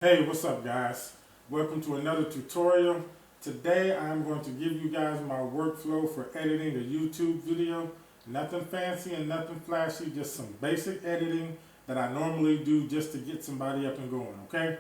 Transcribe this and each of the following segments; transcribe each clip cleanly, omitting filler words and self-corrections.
Hey, what's up guys? Welcome to another tutorial. Today I'm going to give you guys my workflow for editing a YouTube video. Nothing fancy and nothing flashy, just some basic editing that I normally do just to get somebody up and going, okay?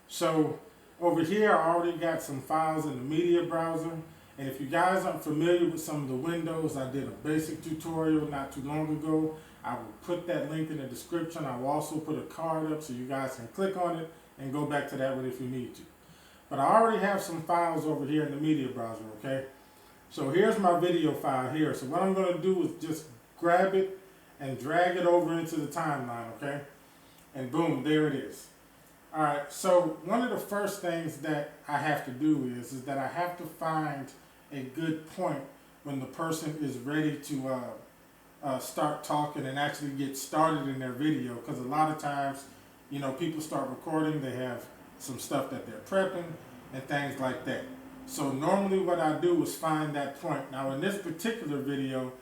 So over here I already got some files in the media browser, and if you guys aren't familiar with some of the windows, I did a basic tutorial not too long ago. I will put that link in the description. I will also put a card up so you guys can click on it and go back to that one if you need to. But I already have some files over here in the media browser, okay? So here's my video file here. So what I'm going to do is just grab it and drag it over into the timeline, okay? And boom, there it is. All right, so one of the first things that I have to do is that I have to find a good point when the person is ready to start talking and actually get started in their video, because a lot of times, you know, people start recording, they have some stuff that they're prepping and things like that. So normally what I do is find that point. Now in this particular video,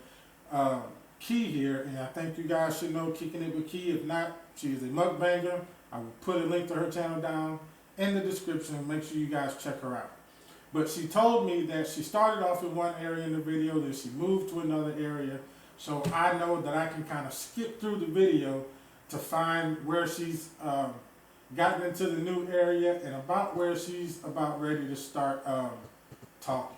Kee here, and I think you guys should know Kickin It Wit Kee. If not, she is a mukbanger. I will put a link to her channel down in the description and make sure you guys check her out. But she told me that she started off in one area in the video, then she moved to another area. So I know that I can kind of skip through the video to find where she's gotten into the new area and about where she's about ready to start talking.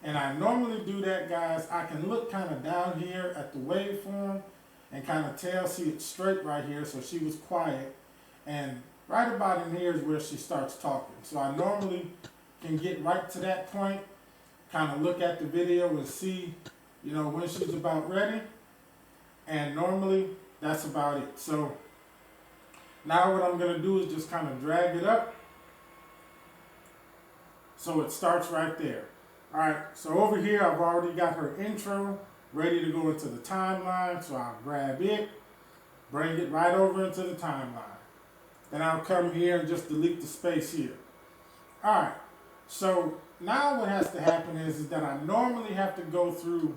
And I normally do that, guys. I can look kind of down here at the waveform and kind of tell, see it's straight right here, so she was quiet. And right about in here is where she starts talking. So I normally can get right to that point, kind of look at the video and see, you know, when she's about ready. And normally that's about it. So now what I'm going to do is just kind of drag it up so it starts right there. All right, so over here I've already got her intro ready to go into the timeline. So I'll grab it, bring it right over into the timeline. Then I'll come here and just delete the space here. All right, so now what has to happen is that I normally have to go through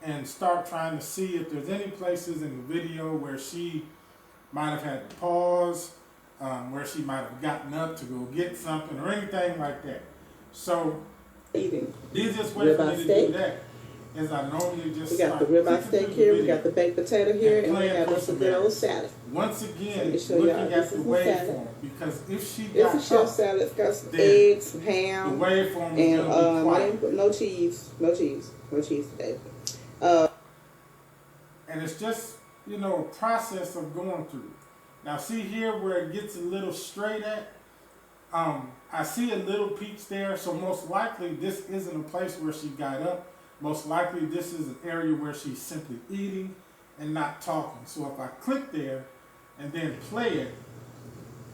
and start trying to see if there's any places in the video where she might have had to pause, where she might have gotten up to go get something or anything like that. So the easiest way for me to do that is I normally just we got the ribeye steak here, we got the baked potato here, and we have us a good old salad. Once again, looking at the waveform, because if she got it's a shell salad, it's got some eggs, some ham, the waveform and I didn't put no cheese today. And it's just, you know, a process of going through. Now see here where it gets a little straight at, I see a little peaks there, so most likely this isn't a place where she got up. Most likely this is an area where she's simply eating and not talking. So if I click there and then play it,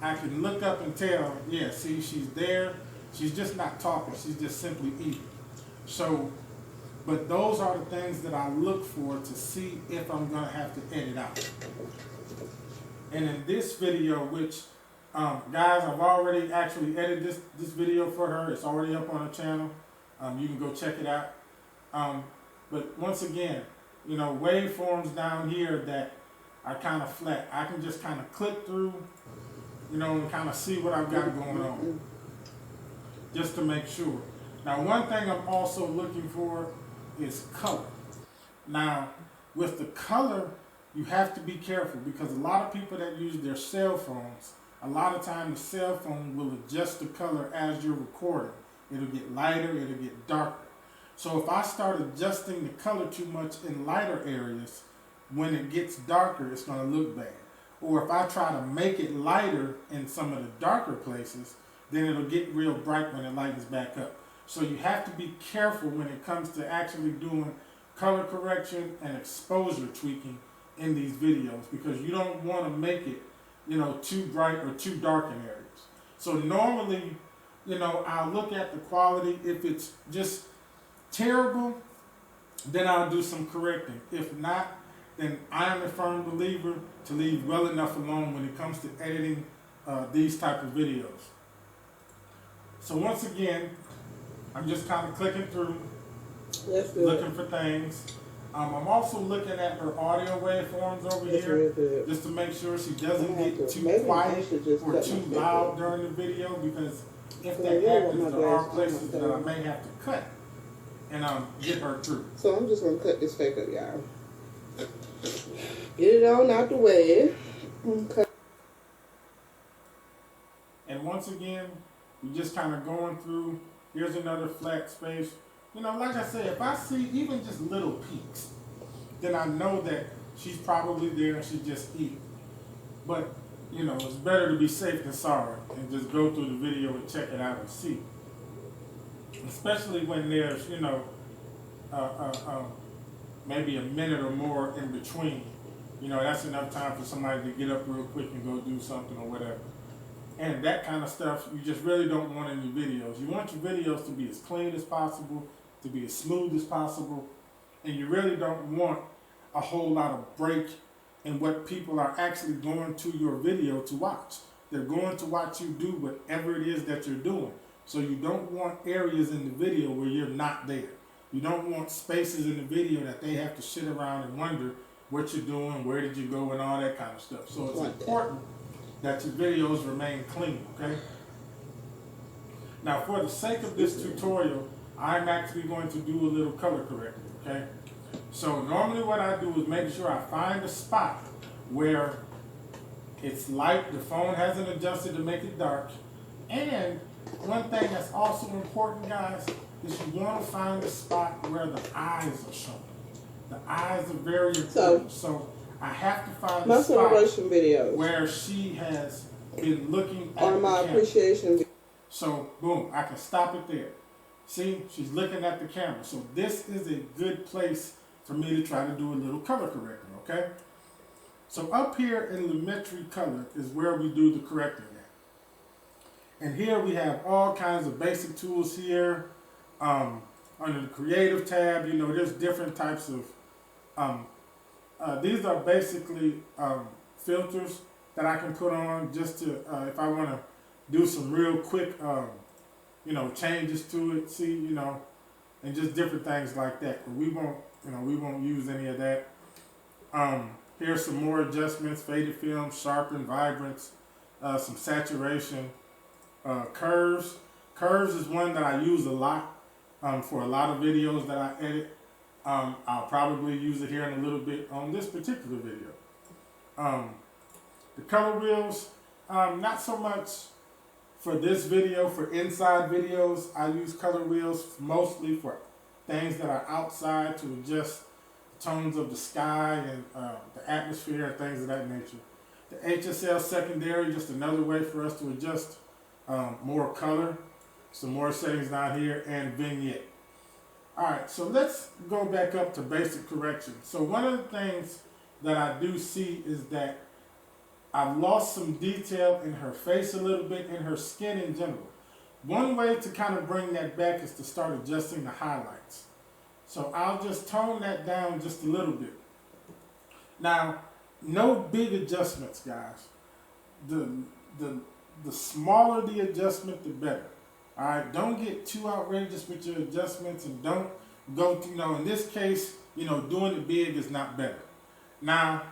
I can look up and tell, yeah, see, she's there. She's just not talking, she's just simply eating. So, but those are the things that I look for to see if I'm gonna have to edit out. And in this video, which, guys, I've already actually edited this video for her. It's already up on her channel. You can go check it out. But once again, you know, waveforms down here that are kind of flat. I can just kind of click through, you know, and kind of see what I've got going on, just to make sure. Now, one thing I'm also looking for is color. Now, with the color, you have to be careful, because a lot of people that use their cell phones, a lot of times the cell phone will adjust the color as you're recording. It'll get lighter, it'll get darker. So if I start adjusting the color too much in lighter areas, when it gets darker, it's going to look bad. Or if I try to make it lighter in some of the darker places, then it'll get real bright when it lightens back up. So you have to be careful when it comes to actually doing color correction and exposure tweaking in these videos, because you don't want to make it, you know, too bright or too dark in areas. So normally, you know, I'll look at the quality. If it's just terrible, then I'll do some correcting. If not, then I am a firm believer to leave well enough alone when it comes to editing these type of videos. So once again, I'm just kind of clicking through, looking for things. I'm also looking at her audio waveforms over That's here, real good. just to make sure she doesn't get too Maybe I quiet should just or cut too my loud hair. during the video, because if I that really want happens, my there are glasses on places my that I face. may have to cut and get her through. So I'm just gonna cut this fake up, y'all. Get it on out the way. Okay. And once again, we're just kind of going through. Here's another flat space. You know, like I said, if I see even just little peaks, then I know that she's probably there and she's just eating. But, you know, it's better to be safe than sorry and just go through the video and check it out and see. Especially when there's, you know, maybe a minute or more in between. You know, that's enough time for somebody to get up real quick and go do something or whatever. And that kind of stuff, you just really don't want in your videos. You want your videos to be as clean as possible, to be as smooth as possible, and you really don't want a whole lot of break in what people are actually going to your video to watch. They're going to watch you do whatever it is that you're doing. So you don't want areas in the video where you're not there. You don't want spaces in the video that they have to sit around and wonder what you're doing, where did you go, and all that kind of stuff. So it's important that your videos remain clean, okay? Now, for the sake of this tutorial, I'm actually going to do a little color correcting, okay? So normally what I do is make sure I find a spot where it's light, the phone hasn't adjusted to make it dark. And one thing that's also important, guys, is you want to find a spot where the eyes are shown. The eyes are very important. So I have to find a spot videos where she has been looking at on my appreciation. So boom, I can stop it there. See, she's looking at the camera. So this is a good place for me to try to do a little color correcting, okay? So up here in Lumetri Color is where we do the correcting at. And here we have all kinds of basic tools here. Under the Creative tab, you know, there's different types of, these are basically filters that I can put on just to, if I want to do some real quick, you know, changes to it, see, you know, and just different things like that. But we won't, you know, we won't use any of that. Here's some more adjustments: faded film, sharpen, vibrance, some saturation, curves. Curves is one that I use a lot for a lot of videos that I edit. I'll probably use it here in a little bit on this particular video. The color wheels, not so much for this video. For inside videos, I use color wheels mostly for things that are outside to adjust the tones of the sky and the atmosphere and things of that nature. The HSL secondary, just another way for us to adjust more color. Some more settings down here, and vignette. Alright, so let's go back up to basic correction. So one of the things that I do see is that I've lost some detail in her face a little bit, in her skin in general. One way to kind of bring that back is to start adjusting the highlights. So I'll just tone that down just a little bit. Now, no big adjustments, guys. The smaller the adjustment, the better. Alright, don't get too outrageous with your adjustments, and don't go, you know, in this case, you know, doing it big is not better. Now,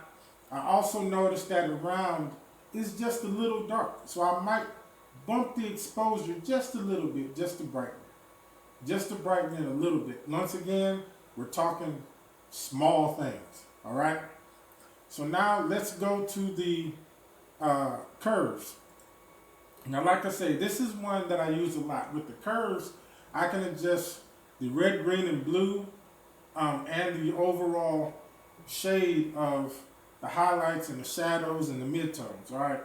I also noticed that around is just a little dark, so I might bump the exposure just a little bit, just to brighten it a little bit. Once again, we're talking small things, alright? So now let's go to the curves. Now, like I say, this is one that I use a lot. With the curves, I can adjust the red, green, and blue, and the overall shade of the highlights and the shadows and the midtones, all right?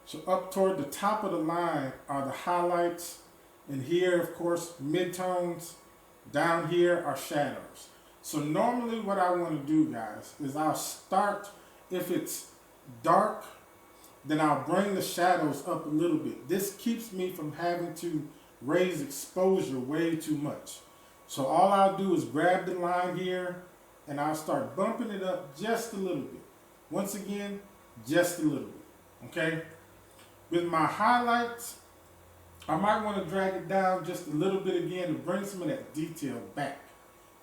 So up toward the top of the line are the highlights, and here, of course, midtones. Down here are shadows. So normally what I want to do, guys, is I'll start, if it's dark, then I'll bring the shadows up a little bit. This keeps me from having to raise exposure way too much. So all I'll do is grab the line here, and I'll start bumping it up just a little bit. Once again, just a little bit, okay? With my highlights, I might want to drag it down just a little bit again to bring some of that detail back.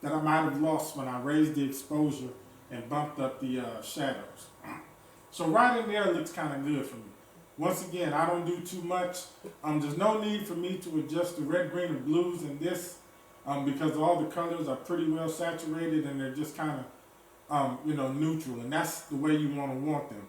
that I might have lost when I raised the exposure and bumped up the shadows. So right in there looks kind of good for me. Once again, I don't do too much. There's no need for me to adjust the red, green, or blues in this because all the colors are pretty well saturated and they're just kind of, neutral. And that's the way you want them.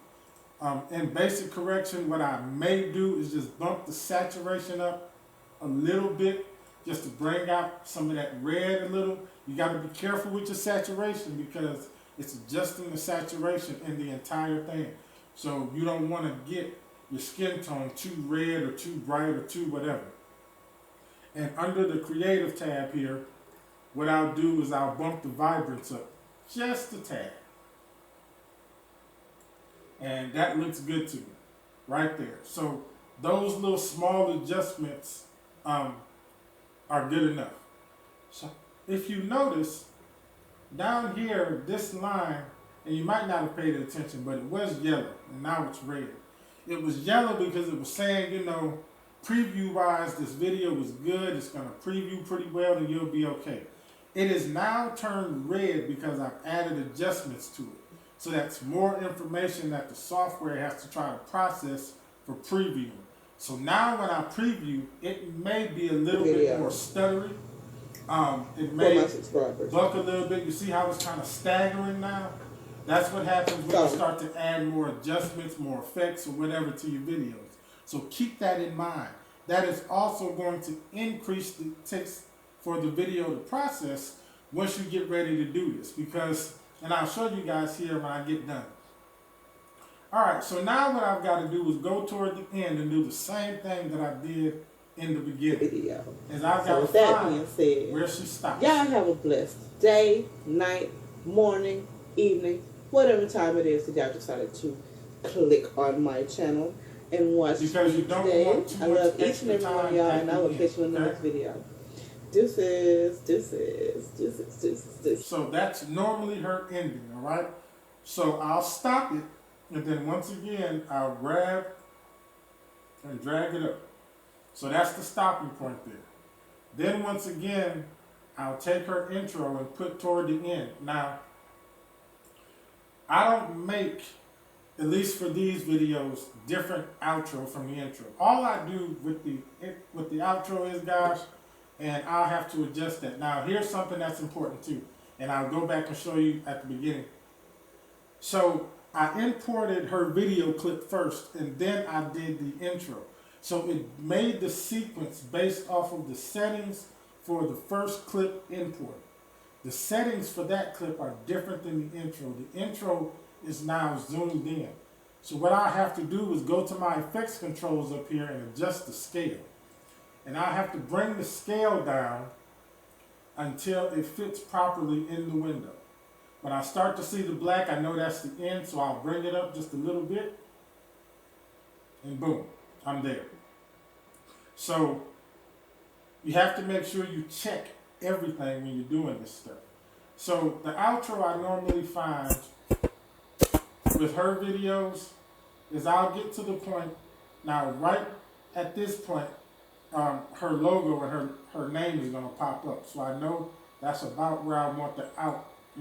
In basic correction, what I may do is just bump the saturation up a little bit just to bring out some of that red a little. You got to be careful with your saturation because it's adjusting the saturation in the entire thing. So you don't want to get your skin tone too red or too bright or too whatever. And under the creative tab here, what I'll do is I'll bump the vibrance up just a tad. And that looks good to me right there. So those little small adjustments are good enough. So if you notice down here, this line, and you might not have paid attention, but it was yellow and now it's red. It was yellow because it was saying, preview wise, this video was good. It's going to preview pretty well and you'll be okay. It is now turned red because I've added adjustments to it. So that's more information that the software has to try to process for previewing. So now when I preview, it may be a little bit more stuttery. It may buck a little bit. You see how it's kind of staggering now? That's what happens when you start to add more adjustments, more effects, or whatever to your videos. So keep that in mind. That is also going to increase the text for the video to process once you get ready to do this. And I'll show you guys here when I get done. All right, so now what I've got to do is go toward the end and do the same thing that I did in the beginning. As I've got to find where she stops. Y'all have a blessed day, night, morning, evening, whatever time it is that y'all decided to click on my channel and watch because you don't today. want too I love much each and every one of y'all, and I will catch you in the next video. Deuces. So that's normally her ending, all right? So I'll stop it, and then once again, I'll grab and drag it up. So that's the stopping point there. Then once again, I'll take her intro and put toward the end. Now, I don't make, at least for these videos, different outro from the intro. All I do with the outro is, guys, and I'll have to adjust that. Now, here's something that's important too, and I'll go back and show you at the beginning. So I imported her video clip first, and then I did the intro. So it made the sequence based off of the settings for the first clip import. The settings for that clip are different than the intro. The intro is now zoomed in. So what I have to do is go to my effects controls up here and adjust the scale. And I have to bring the scale down until it fits properly in the window. When I start to see the black, I know that's the end, so I'll bring it up just a little bit. And boom, I'm there. So you have to make sure you check everything when you're doing this stuff. So the outro I normally find with her videos is I'll get to the point, now right at this point, her logo and her name is going to pop up. So I know that's about where I want the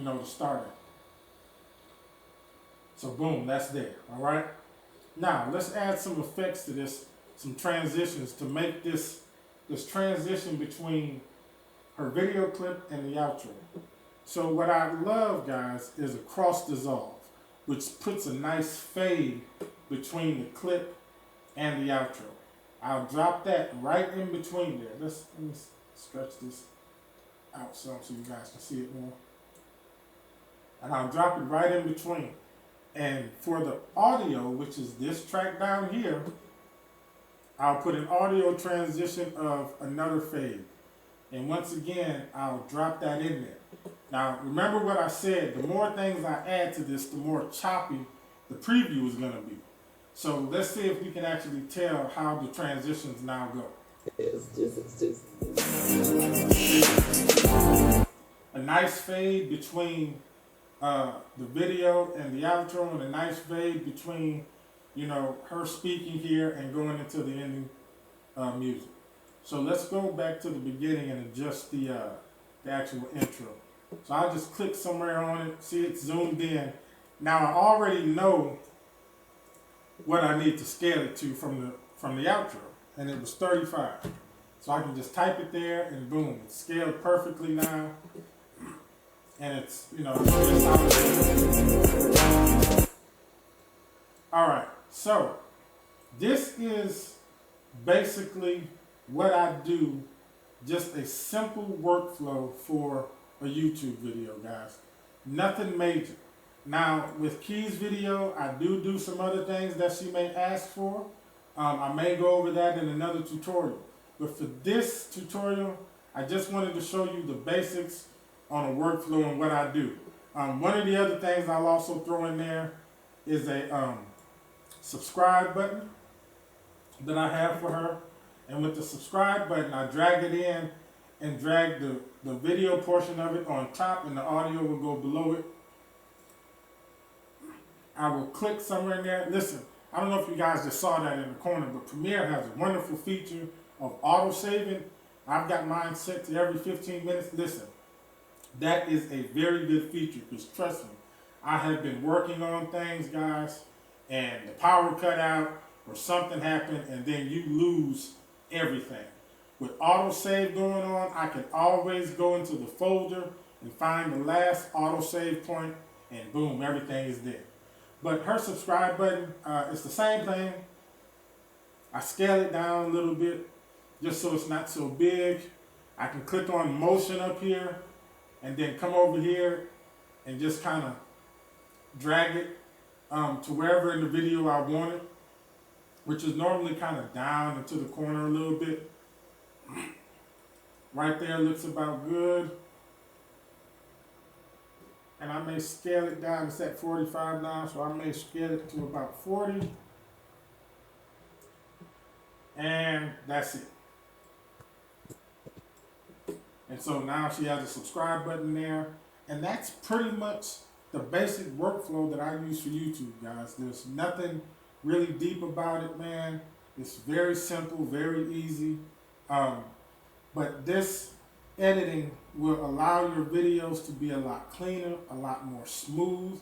to start at. So boom, that's there, all right? Now, let's add some effects to this, some transitions to make this transition between her video clip and the outro. So what I love, guys, is a cross dissolve, which puts a nice fade between the clip and the outro. I'll drop that right in between there. Let me stretch this out so you guys can see it more. And I'll drop it right in between. And for the audio, which is this track down here, I'll put an audio transition of another fade. And once again, I'll drop that in there. Now, remember what I said, the more things I add to this, the more choppy the preview is going to be. So let's see if we can actually tell how the transitions now go. A nice fade between the video and the outro, and a nice fade between, her speaking here and going into the ending music. So let's go back to the beginning and adjust the actual intro. So I'll just click somewhere on it, see it zoomed in. Now I already know what I need to scale it to from the outro, and it was 35. So I can just type it there, and boom, it's scaled perfectly now. And it's, you know, it's just how it is. All right, so this is basically what I do, just a simple workflow for a YouTube video, guys. Nothing major. Now, with Kee's video, I do some other things that she may ask for. I may go over that in another tutorial. But for this tutorial, I just wanted to show you the basics on a workflow and what I do. One of the other things I'll also throw in there is a subscribe button that I have for her. And with the subscribe button, I drag it in and drag the video portion of it on top, and the audio will go below it. I will click somewhere in there. Listen, I don't know if you guys just saw that in the corner, but Premiere has a wonderful feature of auto saving. I've got mine set to every 15 minutes. Listen, that is a very good feature, because trust me, I have been working on things, guys, and the power cut out or something happened, and then you lose everything. With auto save going on, I can always go into the folder and find the last auto save point, and boom, everything is there. But her subscribe button, it's the same thing. I scale it down a little bit just so it's not so big. I can click on motion up here and then come over here and just kind of drag it to wherever in the video I want it, which is normally kind of down into the corner a little bit. Right there looks about good. And I may scale it down. It's at 45 now, so I may scale it to about 40. And that's it. And so now she has a subscribe button there. And that's pretty much the basic workflow that I use for YouTube, guys. There's nothing really deep about it, man. It's very simple, very easy. But this editing will allow your videos to be a lot cleaner, a lot more smooth.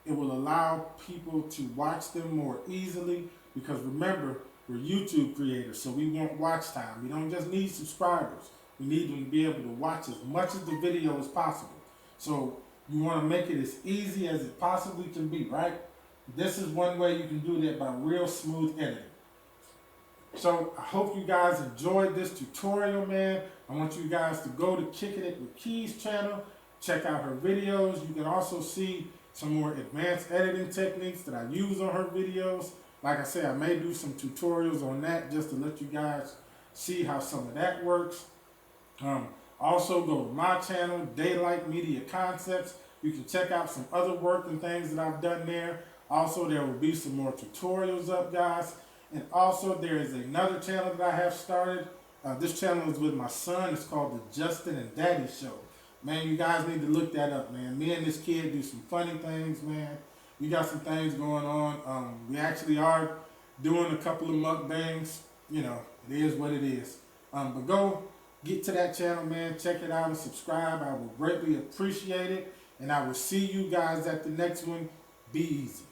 It will allow people to watch them more easily, because remember, we're YouTube creators, so we want watch time. We don't just need subscribers. We need them to be able to watch as much of the video as possible. So you want to make it as easy as it possibly can be, right? This is one way you can do that, by real smooth editing. So I hope you guys enjoyed this tutorial, man. I want you guys to go to Kickin It Wit Kee's channel, check out her videos. You can also see some more advanced editing techniques that I use on her videos. Like I said, I may do some tutorials on that just to let you guys see how some of that works. Also go to my channel, Daylight Media Concepts. You can check out some other work and things that I've done there. Also, there will be some more tutorials up, guys. And also, there is another channel that I have started. This channel is with my son. It's called the Justin and Daddy Show. Man, you guys need to look that up, man. Me and this kid do some funny things, man. We got some things going on. We actually are doing a couple of mukbangs. You know, it is what it is. But go get to that channel, man. Check it out and subscribe. I will greatly appreciate it. And I will see you guys at the next one. Be easy.